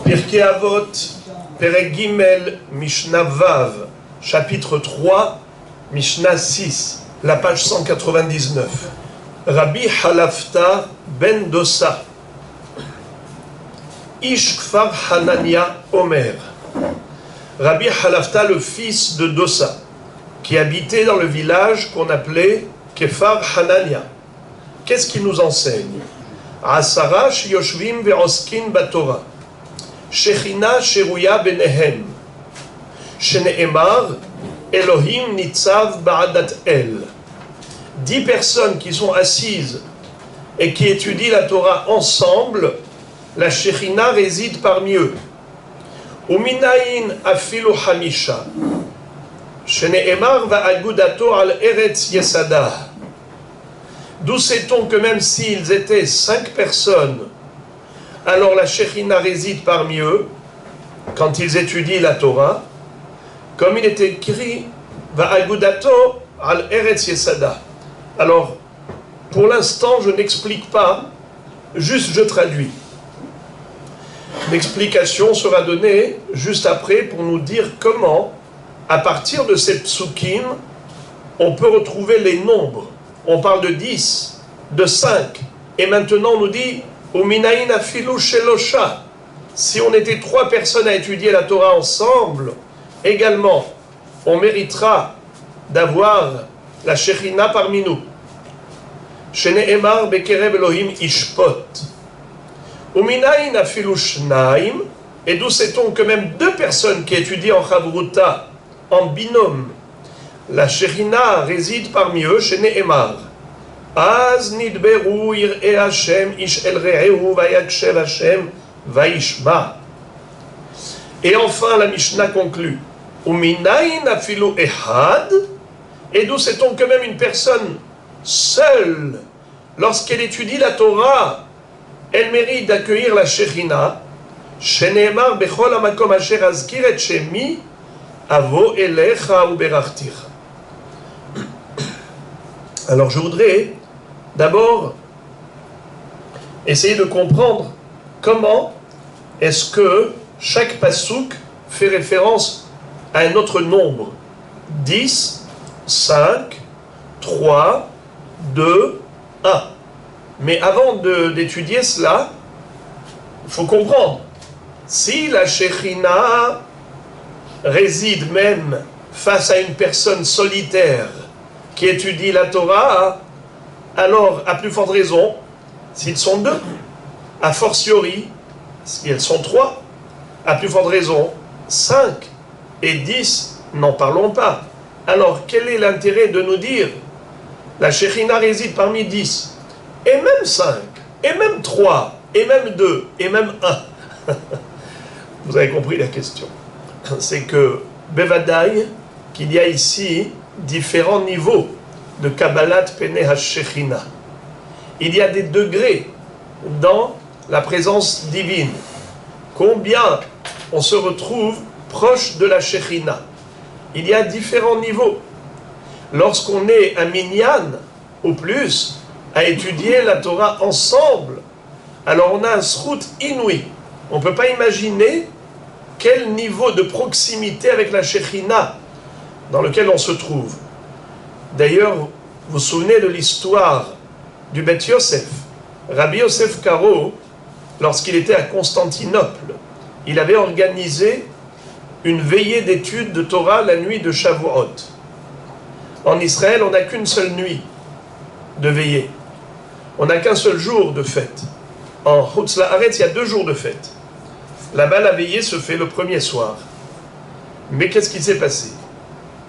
Pirkei Avot, Perek Gimel, Mishnah Vav, chapitre 3, Mishnah 6, la page 199. Rabbi Halafta ben Dosa, Ish Kfar Hanania Omer. Rabbi Halafta, le fils de Dosa, qui habitait dans le village qu'on appelait Kfar Hanania. Qu'est-ce qu'il nous enseigne? Asara Yoshvim ve'oskin batora. Shechina sheruya benehem. Shene'emar Elohim nitzav ba'adat el. 10 personnes qui sont assises et qui étudient la Torah ensemble, la Shechina réside parmi eux. Uminayin afilu hamisha. Shene'emar va'agudato al eretz yesadah. D'où sait-on que même s'ils étaient 5 personnes, alors la Shechina réside parmi eux, quand ils étudient la Torah, comme il est écrit, Va'agudato al eretz yesada. Alors, pour l'instant, je n'explique pas, juste je traduis. L'explication sera donnée juste après pour nous dire comment, à partir de ces psukim, on peut retrouver les nombres. On parle de 10, de 5, et maintenant on nous dit Uminayin afilu shelosha. Si on était 3 personnes à étudier la Torah ensemble, également, on méritera d'avoir la Shechina parmi nous. Shene'emar bekerev Elohim ishpot. Uminayin afilu shnaim. Et d'où sait-on que même 2 personnes qui étudient en chavruta, en binôme, la Shechina réside parmi eux, chez Ne'emar. Az nidberu yir'e Hashem ish el re'ehu vayakshev Hashem vayishma. Et enfin, la Mishnah conclut. Uminayin afilu ehad. Et d'où sait-on que même une personne seule, lorsqu'elle étudie la Torah, elle mérite d'accueillir la Shechina. Chez Ne'emar bechol hamakom asher azkir et shemi avo elecha uberachticha. Alors je voudrais d'abord essayer de comprendre comment est-ce que chaque pasouk fait référence à un autre nombre. 10, 5, 3, 2, 1. Mais avant d'étudier cela, il faut comprendre. Si la Shechina réside même face à une personne solitaire qui étudie la Torah, alors, à plus forte raison, s'ils sont 2, a fortiori, si elles sont 3, à plus forte raison, 5 et 10, n'en parlons pas. Alors, quel est l'intérêt de nous dire, la Shechina réside parmi 10, et même 5, et même 3, et même 2, et même 1 Vous avez compris la question. C'est que, Bevadaï, qu'il y a ici différents niveaux de Kabbalat Pene HaShechina. Il y a des degrés dans la présence divine. Combien on se retrouve proche de la Shechina. Il y a différents niveaux. Lorsqu'on est un minyan, ou plus, à étudier la Torah ensemble, alors on a un srout inouï. On ne peut pas imaginer quel niveau de proximité avec la Shechina dans lequel on se trouve. D'ailleurs, vous vous souvenez de l'histoire du Beth Yosef. Rabbi Yosef Karo, lorsqu'il était à Constantinople, il avait organisé une veillée d'études de Torah la nuit de Shavuot. En Israël, on n'a qu'une seule nuit de veillée. On n'a qu'un seul jour de fête. En Chutz La'aretz, il y a 2 jours de fête. Là-bas, la veillée se fait le premier soir. Mais qu'est-ce qui s'est passé?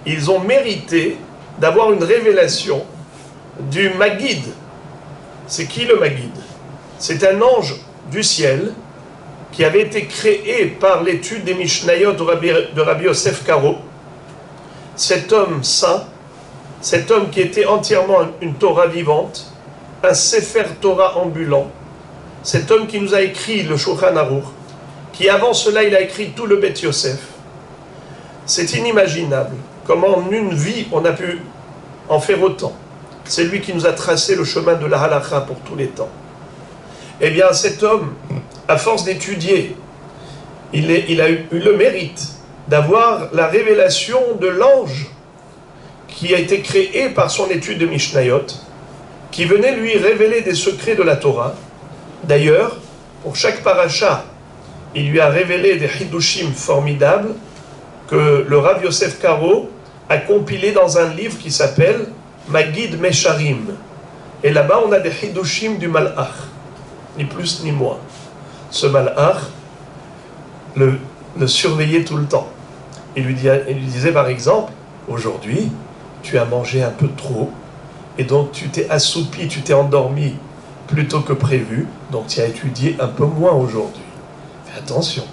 Ils ont mérité d'avoir une révélation du Maguid. C'est qui le Maguid? C'est un ange du ciel qui avait été créé par l'étude des Mishnayot de Rabbi Yosef Karo. Cet homme saint, cet homme qui était entièrement une Torah vivante, un Sefer Torah ambulant, cet homme qui nous a écrit le Shulchan Aruch, qui avant cela il a écrit tout le Beth Yosef. C'est inimaginable comment en une vie on a pu en faire autant. C'est lui qui nous a tracé le chemin de la halakha pour tous les temps. Eh bien cet homme, à force d'étudier il a eu le mérite d'avoir la révélation de l'ange qui a été créé par son étude de Mishnayot, qui venait lui révéler des secrets de la Torah. D'ailleurs, pour chaque paracha, il lui a révélé des hidushim formidables que le Rav Yosef Karo a compilé dans un livre qui s'appelle Magid Mesharim. Et là-bas, on a des hidushim du Malach, ni plus ni moins. Ce Malach le surveillait tout le temps. Il lui disait par exemple, aujourd'hui, tu as mangé un peu trop, et donc tu t'es assoupi, tu t'es endormi plus tôt que prévu, donc tu as étudié un peu moins aujourd'hui. Fais attention.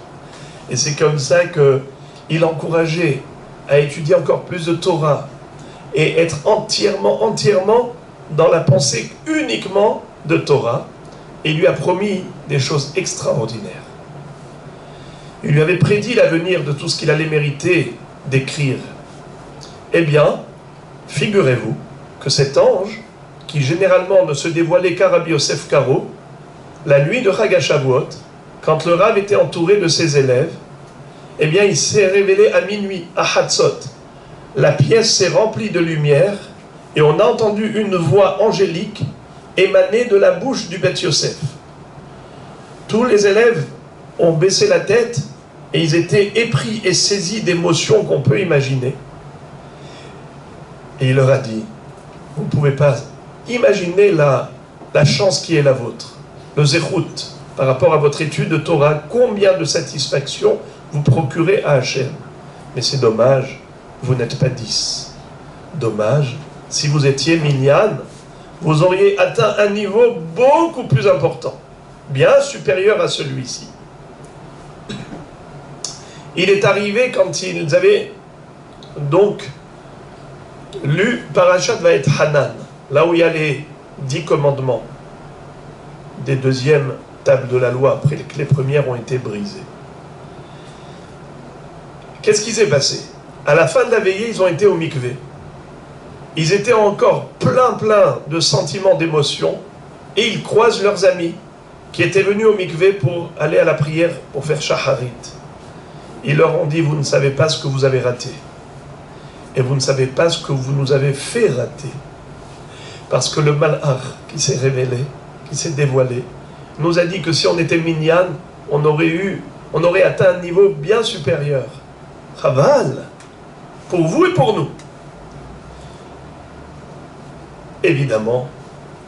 Et c'est comme ça qu'il encourageait à étudier encore plus de Torah et être entièrement dans la pensée uniquement de Torah. Et il lui a promis des choses extraordinaires. Il lui avait prédit l'avenir de tout ce qu'il allait mériter d'écrire. Eh bien, figurez-vous que cet ange, qui généralement ne se dévoilait qu'à Rabbi Yosef Karo, la nuit de Chag HaShavuot, quand le Rav était entouré de ses élèves, eh bien il s'est révélé à minuit, à Hatzot. La pièce s'est remplie de lumière et on a entendu une voix angélique émaner de la bouche du Beth Yosef. Tous les élèves ont baissé la tête et ils étaient épris et saisis d'émotions qu'on peut imaginer. Et il leur a dit, vous ne pouvez pas imaginer la chance qui est la vôtre, le zéchout, par rapport à votre étude de Torah, combien de satisfaction vous procurez à Hachem. Mais c'est dommage, vous n'êtes pas 10. Dommage, si vous étiez minyan, vous auriez atteint un niveau beaucoup plus important, bien supérieur à celui-ci. Il est arrivé quand ils avaient donc lu Parashat Vaet Hanan, là où il y a les 10 commandements des deuxièmes tables de la loi, après que les premières ont été brisées. Qu'est-ce qui s'est passé? À la fin de la veillée, ils ont été au mikvé. Ils étaient encore plein de sentiments, d'émotions, et ils croisent leurs amis qui étaient venus au mikvé pour aller à la prière, pour faire shacharit. Ils leur ont dit, vous ne savez pas ce que vous avez raté. Et vous ne savez pas ce que vous nous avez fait rater. Parce que le malach qui s'est révélé, qui s'est dévoilé, nous a dit que si on était minyan, on aurait atteint un niveau bien supérieur. Chaval, pour vous et pour nous. Évidemment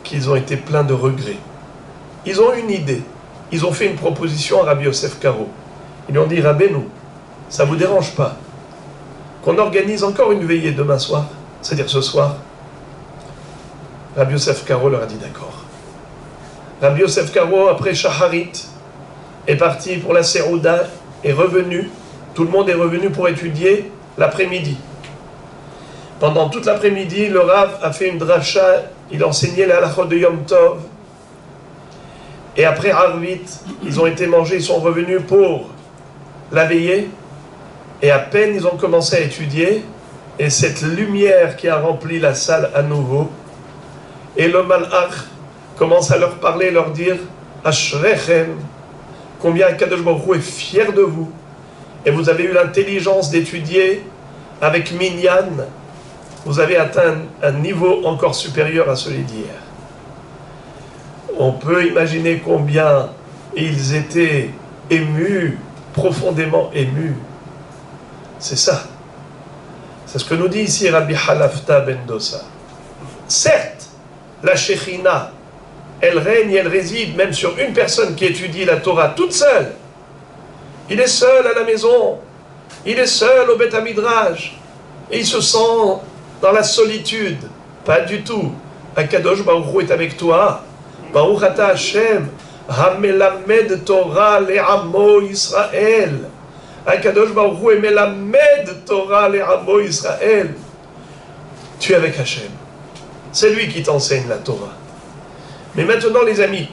qu'ils ont été pleins de regrets. Ils ont une idée. Ils ont fait une proposition à Rabbi Yosef Karo. Ils lui ont dit, Rabbeinu, ça ne vous dérange pas qu'on organise encore une veillée demain soir, c'est-à-dire ce soir? Rabbi Yosef Karo leur a dit d'accord. Rabbi Yosef Karo, après Shacharit, est parti pour la Serouda, est revenu. Tout le monde est revenu pour étudier l'après-midi. Pendant toute l'après-midi, le Rav a fait une dracha, il enseignait la halachot de Yom Tov. Et après Arvit, ils ont été mangés, ils sont revenus pour la veillée. Et à peine ils ont commencé à étudier, et cette lumière qui a rempli la salle à nouveau, et le malach commence à leur parler, leur dire Ashrechem, combien Kadosh Baruch Hu est fier de vous, et vous avez eu l'intelligence d'étudier avec minyan, vous avez atteint un niveau encore supérieur à celui d'hier. On peut imaginer combien ils étaient émus, profondément émus. C'est ça. C'est ce que nous dit ici Rabbi Halafta ben Dosa. Certes, la Shekhinah, elle règne, elle réside même sur une personne qui étudie la Torah toute seule. Il est seul à la maison, il est seul au Beth Hamidrash, et il se sent dans la solitude. Pas du tout. Akadosh Baruch Hu est avec toi. Baruch ata Hashem, hamelamed Torah le'amo Yisrael. Akadosh Baruch Hu melamed Torah le'amo Yisrael. Tu es avec Hashem. C'est lui qui t'enseigne la Torah. Mais maintenant, les amis,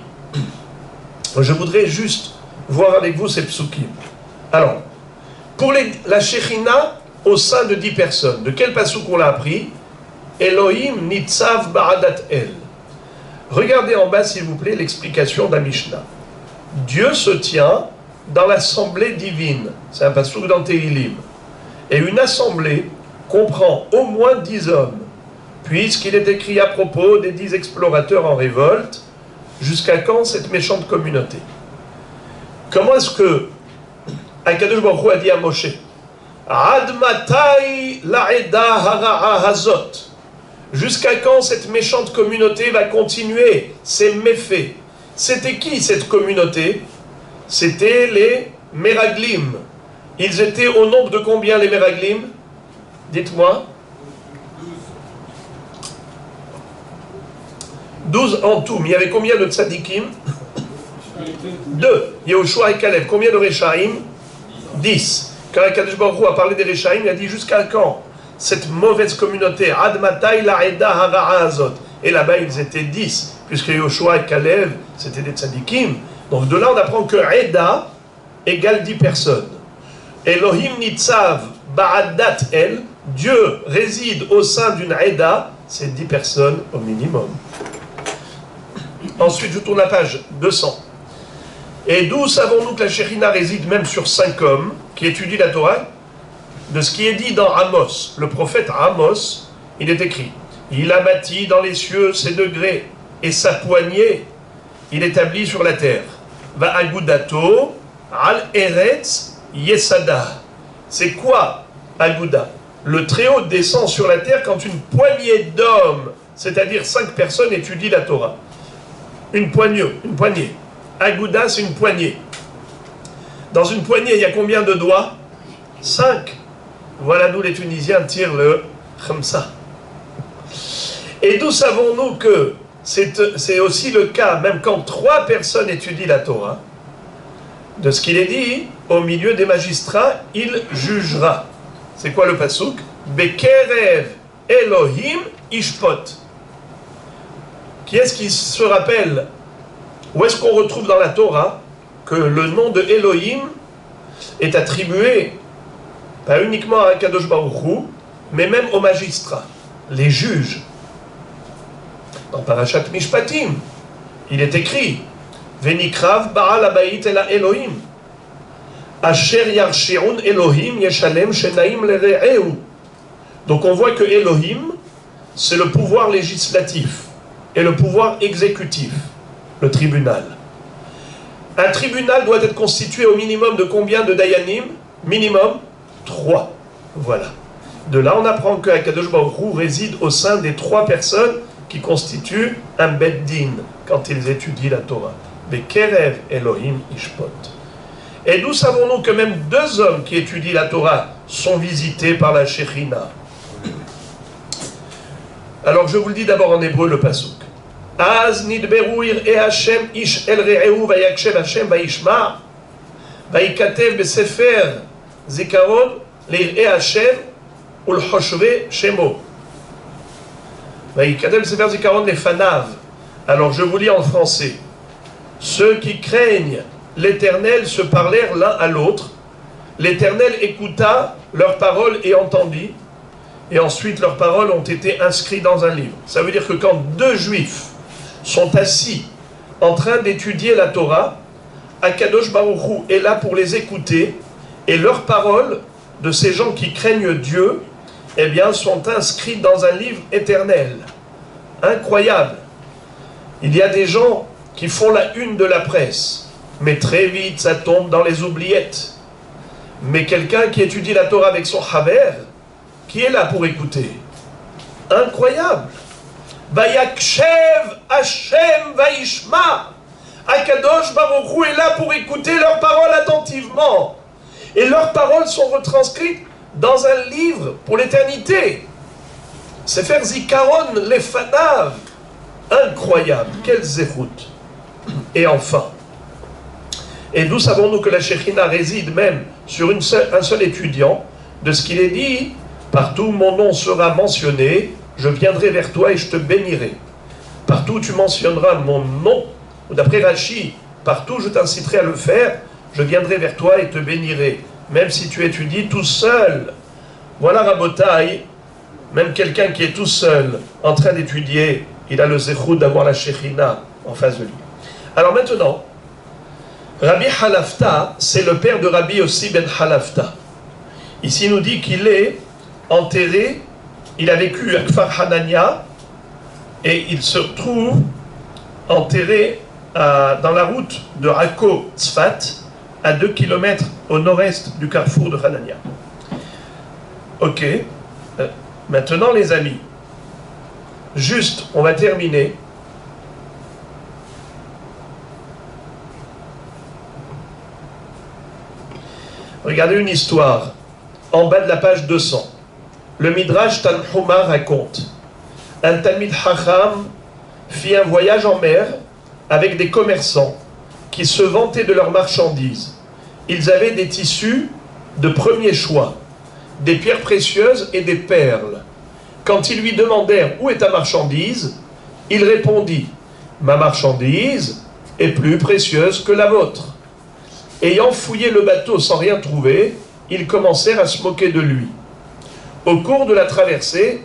je voudrais juste voir avec vous ces psukim. Alors, pour la Shekhinah au sein de 10 personnes, de quel pasuk on l'a appris? Elohim nitzav ba'adat el. Regardez en bas, s'il vous plaît, l'explication d'un Mishnah. Dieu se tient dans l'assemblée divine. C'est un passouk dans Tehilim. Et une assemblée comprend au moins 10 hommes, puisqu'il est écrit à propos des 10 explorateurs en révolte, jusqu'à quand cette méchante communauté? Comment est-ce que Akadosh Baruch Hu a dit à Moshe, Ad matai la'eda hara'a hazot, jusqu'à quand cette méchante communauté va continuer ses méfaits? C'était qui cette communauté? C'était les Meraglim. Ils étaient au nombre de combien les Meraglim? Dites-moi. 12 en tout. Mais il y avait combien de tzadikim? 2. Yehoshua et Caleb. Combien de Rechaim? 10. Quand Akadosh Baruch Hu a parlé des Rechaim, il a dit jusqu'à quand cette mauvaise communauté? Ad matai la'eda hara'a hazot. Et là-bas, ils étaient 10. Puisque Yehoshua et Caleb, c'était des tzadikim. Donc de là, on apprend que Eda égale 10 personnes. Elohim nitzav ba'adat el, Dieu réside au sein d'une Eda, c'est 10 personnes au minimum. Ensuite, je tourne la page 200. Et d'où savons-nous que la Shekhinah réside même sur 5 hommes qui étudient la Torah? De ce qui est dit dans Amos. Le prophète Amos, il est écrit, il a bâti dans les cieux ses degrés, et sa poignée, il établit sur la terre. Va agudato al eretz yesada. C'est quoi Aguda? Le Très-Haut descend sur la terre quand une poignée d'hommes, c'est-à-dire 5 personnes, étudient la Torah. Une poignée. Aguda, c'est une poignée. Dans une poignée, il y a combien de doigts? 5. Voilà d'où les Tunisiens tirent le khamsa. Et d'où savons-nous que c'est aussi le cas, même quand 3 personnes étudient la Torah, de ce qu'il est dit, au milieu des magistrats, il jugera. C'est quoi le passouk? Bekerev Elohim Ishpot. Qui est-ce qui se rappelle? Où est-ce qu'on retrouve dans la Torah que le nom de Elohim est attribué pas uniquement à Kadosh Baruch Hu, mais même aux magistrats, les juges? Dans Parashat Mishpatim, il est écrit Venikrav Baal Abayit Ela Elohim Asher Yarsheun Elohim Yeshalem Shenaim Lere'eu. Donc on voit que Elohim, c'est le pouvoir législatif et le pouvoir exécutif, le tribunal. Un tribunal doit être constitué au minimum de combien de dayanim? Minimum 3. Voilà. De là, on apprend que Akadosh Baruch Hu réside au sein des 3 personnes qui constituent un Beddin quand ils étudient la Torah. Bekerev Elohim Ishpot. Et d'où savons-nous que même 2 hommes qui étudient la Torah sont visités par la Shekhinah? Alors je vous le dis d'abord en hébreu le pasuk. Az nidberu ir'e Hashem ish el re'ehu vayakshev Hashem vayishma vayikatev besefer zikaron le'ir'e Hashem ulchoshve shemo. Vayikatev besefer zikaron lefanav. Alors je vous lis en français. Ceux qui craignent l'Éternel se parlèrent l'un à l'autre. L'Éternel écouta leurs paroles et entendit. Et ensuite leurs paroles ont été inscrites dans un livre. Ça veut dire que quand 2 juifs sont assis en train d'étudier la Torah, Akadosh Baruch Hu est là pour les écouter, et leurs paroles de ces gens qui craignent Dieu, eh bien, sont inscrites dans un livre éternel. Incroyable. Il y a des gens qui font la une de la presse, mais très vite ça tombe dans les oubliettes. Mais quelqu'un qui étudie la Torah avec son haver, qui est là pour écouter? Incroyable. Vayakshev Hashem Vaishma. Akadosh Baruch Hu est là pour écouter leurs paroles attentivement. Et leurs paroles sont retranscrites dans un livre pour l'éternité. C'est faire Zikaron Lefanav. Incroyable. Quelle zéroute. Et enfin, et d'où savons-nous que la Shekhinah réside même sur un seul étudiant? De ce qu'il est dit, partout mon nom sera mentionné, je viendrai vers toi et je te bénirai. Partout où tu mentionneras mon nom, ou d'après Rashi, partout je t'inciterai à le faire, je viendrai vers toi et te bénirai, même si tu étudies tout seul. Voilà Rabotai, même quelqu'un qui est tout seul, en train d'étudier, il a le zéchout d'avoir la Shekhinah en face de lui. Alors maintenant, Rabbi Halafta, c'est le père de Rabbi Yossi ben Halafta. Ici, il nous dit qu'il est enterré, il a vécu à Kfar Hanania, et il se trouve enterré dans la route de Akko Tzfat, à 2 km au nord-est du carrefour de Hanania. Ok, maintenant les amis, juste, on va terminer. Regardez une histoire, en bas de la page 200. Le Midrash Tanhuma raconte: un Talmid Chacham fit un voyage en mer avec des commerçants qui se vantaient de leurs marchandises. Ils avaient des tissus de premier choix, des pierres précieuses et des perles. Quand ils lui demandèrent « Où est ta marchandise ?», il répondit « Ma marchandise est plus précieuse que la vôtre. » Ayant fouillé le bateau sans rien trouver, ils commencèrent à se moquer de lui. Au cours de la traversée,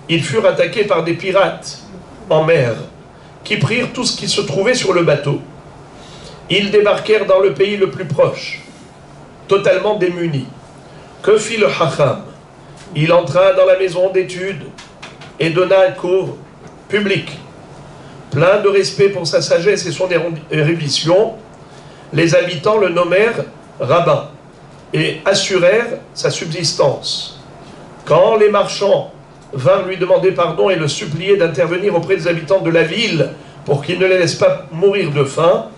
ils furent attaqués par des pirates en mer, qui prirent tout ce qui se trouvait sur le bateau. Ils débarquèrent dans le pays le plus proche, totalement démunis. Que fit le Chacham? Il entra dans la maison d'études et donna un cours public. Plein de respect pour sa sagesse et son érudition, les habitants le nommèrent rabbin et assurèrent sa subsistance. Quand les marchands vinrent lui demander pardon et le supplier d'intervenir auprès des habitants de la ville pour qu'ils ne les laissent pas mourir de faim,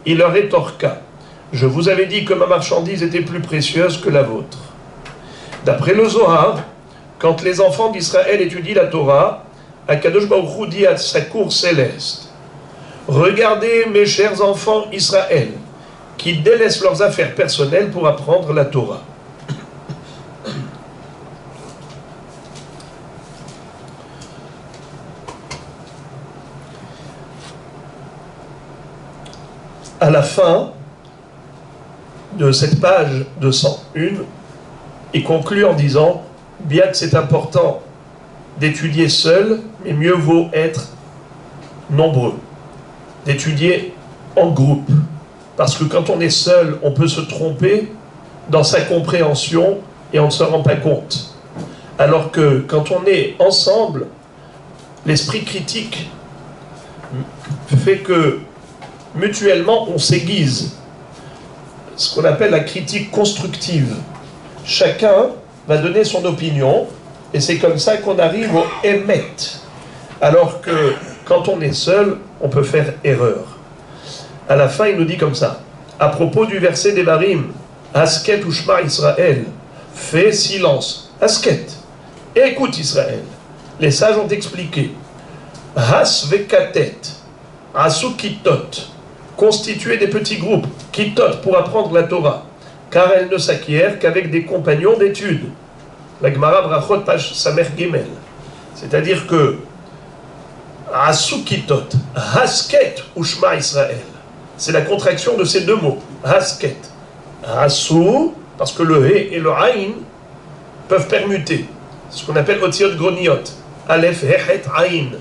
il leur rétorqua: « Je vous avais dit que ma marchandise était plus précieuse que la vôtre. » D'après le Zohar, quand les enfants d'Israël étudient la Torah, Akadosh Baruch Hu dit à sa cour céleste: « Regardez mes chers enfants Israël, qui délaissent leurs affaires personnelles pour apprendre la Torah. » À la fin de cette page 201, il conclut en disant: bien que c'est important d'étudier seul, mais mieux vaut être nombreux, d'étudier en groupe. Parce que quand on est seul, on peut se tromper dans sa compréhension et on ne se rend pas compte. Alors que quand on est ensemble, l'esprit critique fait que mutuellement on s'aiguise. Ce qu'on appelle la critique constructive. Chacun va donner son opinion et c'est comme ça qu'on arrive au émet. Alors que quand on est seul, on peut faire erreur. À la fin, il nous dit comme ça, à propos du verset des Barim, Asket ou Shema Israël, fais silence. Asket, écoute Israël. Les sages ont expliqué. Has vekatet, asu kitot, constituer des petits groupes, kitot, pour apprendre la Torah, car elle ne s'acquiert qu'avec des compagnons d'études. La Gemara Brachot, page Samer Gimel. C'est-à-dire que asu kitot, hasket ou Shema Israël, c'est la contraction de ces deux mots, hasket. Asu, parce que le he et le aïn peuvent permuter. Ce qu'on appelle otiot groniot. Aleph, hechet, aïn.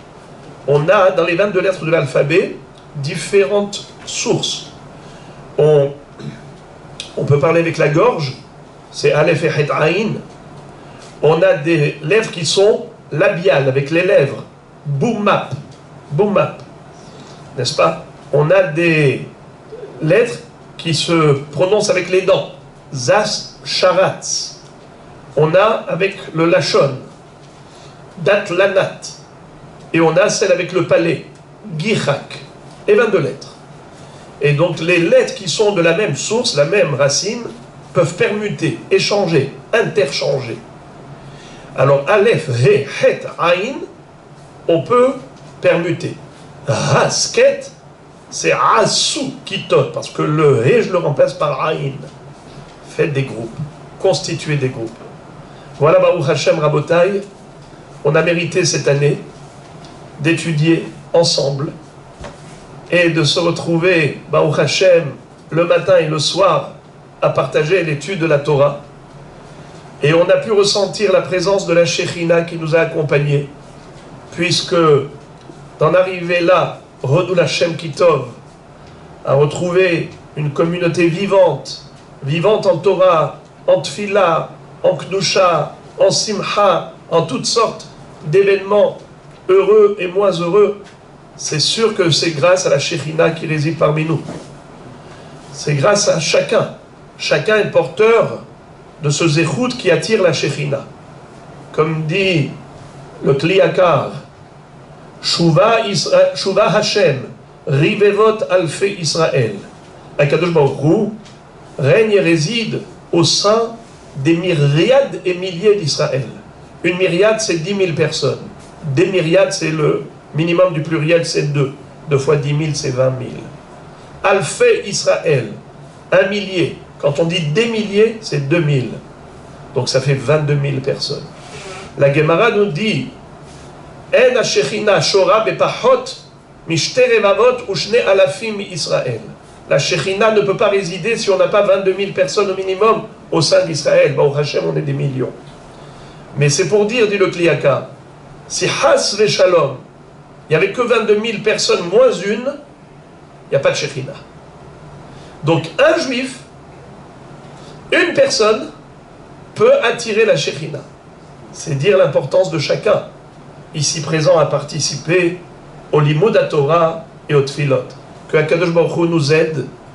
On a dans les 22 lettres de l'alphabet différentes sources. On peut parler avec la gorge, c'est aleph, hechet, aïn. On a des lèvres qui sont labiales, avec les lèvres. Boumap. Boumap. N'est-ce pas? On a des lettres qui se prononcent avec les dents. Zas, sharatz. On a avec le lachon. Dat, lanat. Et on a celle avec le palais. Gichak. Et 22 lettres. Et donc les lettres qui sont de la même source, la même racine, peuvent permuter, échanger, interchanger. Alors, Aleph, He, Het, Aïn, on peut permuter. Hasket, c'est Asu Kitot, parce que le He, je le remplace par Aïn. Faites des groupes, constituez des groupes. Voilà, Baruch Hashem Rabotai, on a mérité cette année d'étudier ensemble et de se retrouver, Baruch Hashem, le matin et le soir, à partager l'étude de la Torah. Et on a pu ressentir la présence de la Shekhinah qui nous a accompagnés, puisque d'en arriver là, Rodou Hashem Kitov, à retrouver une communauté vivante, vivante en Torah, en Tfila, en Kdusha, en Simcha, en toutes sortes d'événements heureux et moins heureux, c'est sûr que c'est grâce à la Shekhinah qui réside parmi nous. C'est grâce à chacun. Chacun est porteur de ce zéchout qui attire la Shekhinah. Comme dit le Kliakar, Shuva Hashem, Rivevot Alfe Israël. Akadosh Baruch Hu règne et réside au sein des myriades et milliers d'Israël. Une myriade, c'est 10 000 personnes. Des myriades, c'est le minimum du pluriel, c'est 2. 2 fois 10 000, c'est 20 000. Alfe Israël, un millier. Quand on dit des milliers, c'est 2000. Donc ça fait 22 000 personnes. La Gemara nous dit En ha-Shechina shora bepachot mishte revavot ushne alafim Israël. La Shechina ne peut pas résider si on n'a pas 22 000 personnes au minimum au sein d'Israël. Baruch Hashem, on est des millions. Mais c'est pour dire, dit le Kliaka, si Has ve Shalom, il n'y avait que 22 000 personnes moins une, il n'y a pas de Shekhinah. Donc un juif, une personne, peut attirer la Shekhinah. C'est dire l'importance de chacun, ici présent, à participer au Limud HaTorah et au Tfilot. Que Akadosh Baruch Hu nous aide